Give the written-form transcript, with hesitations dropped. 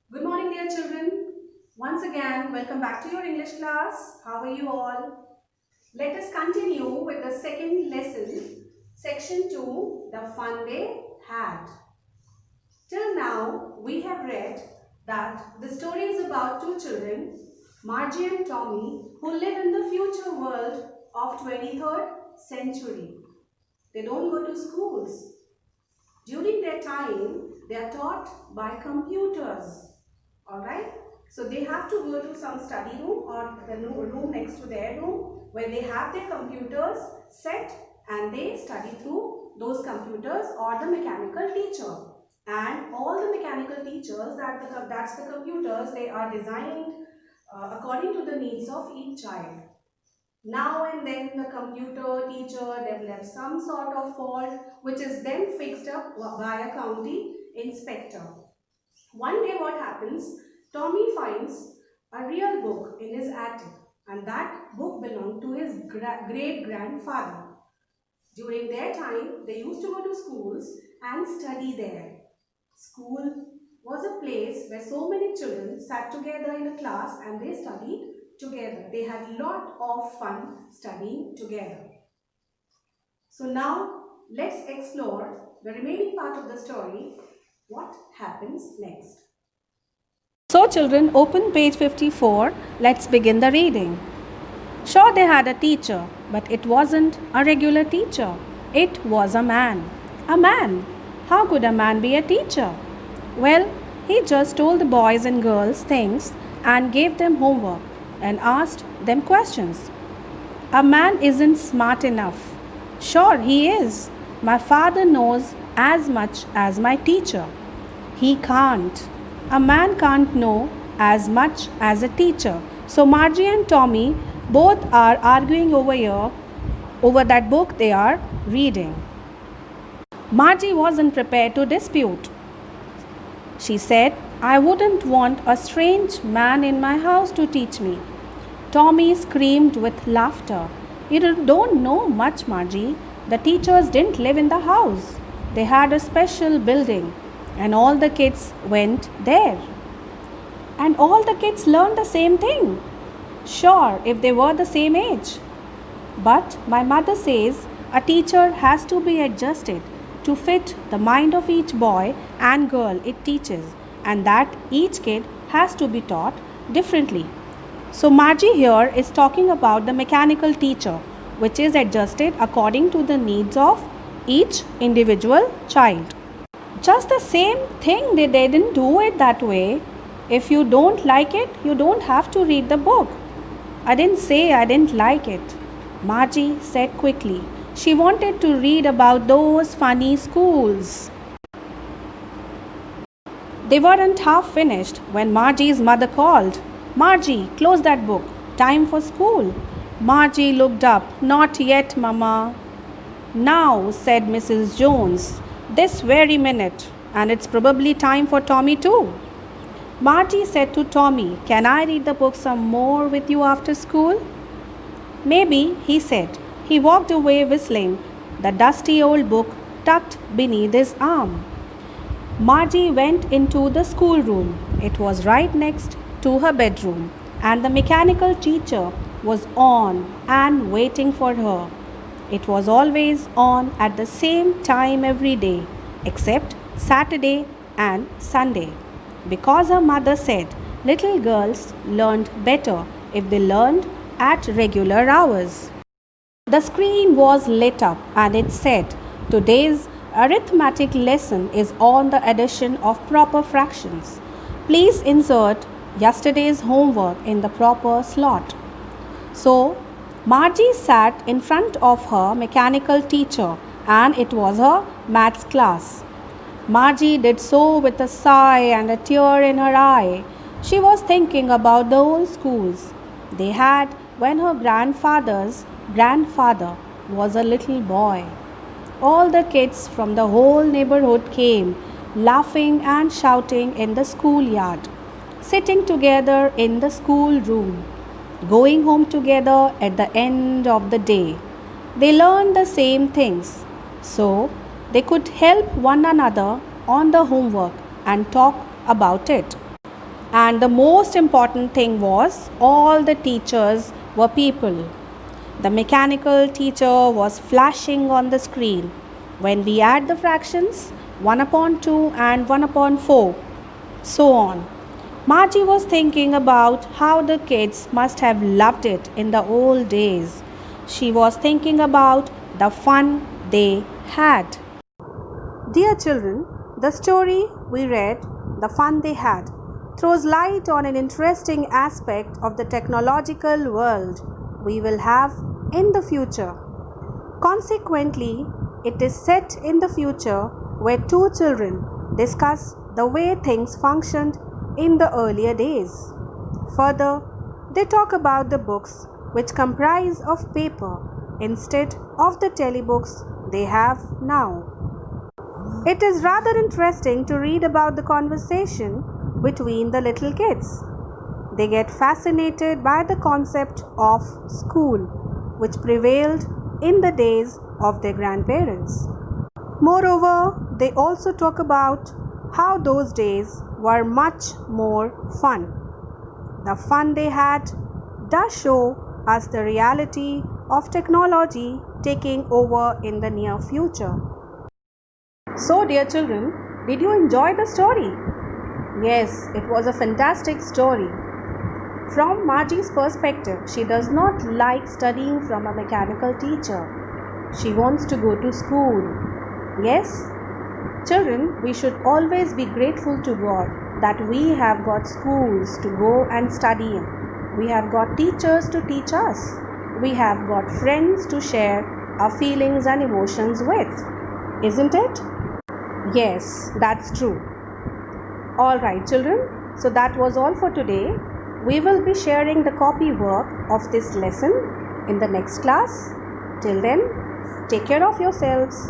Good morning, dear children. Once again, welcome back to your English class. How are you all? Let us continue with the second lesson, section 2, the fun they had. Till now, we have read that the story is about two children, Margie and Tommy, who live in the future world of 23rd century. They don't go to schools. During their time, they are taught by computers. Alright? So they have to go to some study room or the room next to their room where they have their computers set and they study through those computers or the mechanical teacher. And all the mechanical teachers, that's the computers, they are designed according to the needs of each child. Now and then the computer teacher develops some sort of fault which is then fixed up by a county inspector. One day what happens, Tommy finds a real book in his attic and that book belonged to his great-grandfather. During their time, they used to go to schools and study there. School was a place where so many children sat together in a class and they studied together. They had a lot of fun studying together. So now let's explore the remaining part of the story. What happens next? So children, open page 54. Let's begin the reading. Sure, they had a teacher, but it wasn't a regular teacher. It was a man. A man? How could a man be a teacher? Well, he just told the boys and girls things and gave them homework and asked them questions. A man isn't smart enough. Sure, he is. My father knows as much as my teacher. He can't. A man can't know as much as a teacher. So Margie and Tommy both are arguing over that book they are reading. Margie wasn't prepared to dispute. She said, I wouldn't want a strange man in my house to teach me. Tommy screamed with laughter. You don't know much, Margie. The teachers didn't live in the house. They had a special building and all the kids went there. And all the kids learned the same thing. Sure, if they were the same age. But my mother says a teacher has to be adjusted to fit the mind of each boy and girl it teaches, and that each kid has to be taught differently. So Margie here is talking about the mechanical teacher, which is adjusted according to the needs of each individual child. Just the same thing, they didn't do it that way. If you don't like it, you don't have to read the book. I didn't say I didn't like it, Margie said quickly. She wanted to read about those funny schools. They weren't half finished when Margie's mother called. Margie, close that book. Time for school. Margie looked up. Not yet, Mama. Now, said Mrs. Jones. This very minute. And it's probably time for Tommy too. Margie said to Tommy, Can I read the book some more with you after school? Maybe, he said. He walked away whistling, the dusty old book tucked beneath his arm. Margie went into the schoolroom. It was right next to her bedroom, and the mechanical teacher was on and waiting for her. It was always on at the same time every day, except Saturday and Sunday, because her mother said little girls learned better if they learned at regular hours. The screen was lit up and it said, Today's arithmetic lesson is on the addition of proper fractions. Please insert yesterday's homework in the proper slot. So, Margie sat in front of her mechanical teacher and it was her maths class. Margie did so with a sigh and a tear in her eye. She was thinking about the old schools they had when her grandfather's grandfather was a little boy. All the kids from the whole neighborhood came, laughing and shouting in the schoolyard, sitting together in the schoolroom, going home together at the end of the day. They learned the same things, so they could help one another on the homework and talk about it. And the most important thing was all the teachers were people. The mechanical teacher was flashing on the screen. When we add the fractions 1 upon 2 and 1 upon 4, so on. Margie was thinking about how the kids must have loved it in the old days. She was thinking about the fun they had. Dear children, the story we read, The Fun They Had, throws light on an interesting aspect of the technological world we will have in the future. Consequently, it is set in the future where two children discuss the way things functioned in the earlier days. Further, they talk about the books which comprise of paper instead of the telebooks they have now. It is rather interesting to read about the conversation between the little kids. They get fascinated by the concept of school, which prevailed in the days of their grandparents. Moreover, they also talk about how those days were much more fun. The fun they had does show us the reality of technology taking over in the near future. So, dear children, did you enjoy the story? Yes, it was a fantastic story. From Margie's perspective, she does not like studying from a mechanical teacher. She wants to go to school. Yes? Children, we should always be grateful to God that we have got schools to go and study in. We have got teachers to teach us. We have got friends to share our feelings and emotions with. Isn't it? Yes, that's true. Alright, children, so that was all for today. We will be sharing the copy work of this lesson in the next class. Till then, take care of yourselves.